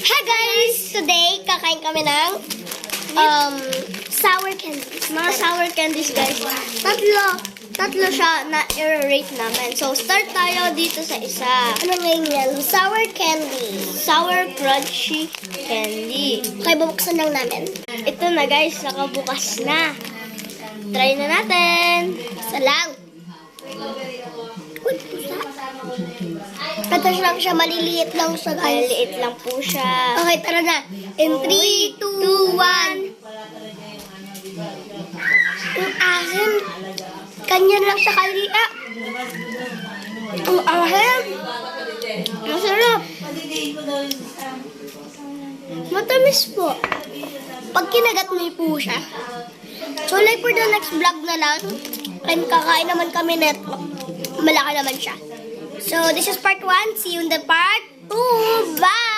Hi guys! Today, kakain kami ng sour candies. Mga sour candies guys. Tatlo siya na i-rate namin. So, start tayo dito sa isa. Ano ngayon yan? Sour candy. Sour crunchy candy. Okay, bubuksan lang namin. Ito na guys, nakabukas na. Try na natin. Isa lang. Uy, pusa. Katas lang siya, maliliit lang siya guys. Maliliit lang po siya. Okay, tara na. In 3, 2, 1. Ang asin. Ganyan lang siya kaliit. Ang asin. Masarap. Matamis po. Pag kinagat mo po siya. So like for the next vlog na lang, and kakain naman kami neto. Malaki naman siya. So this is part 1. See you in the part 2. Bye!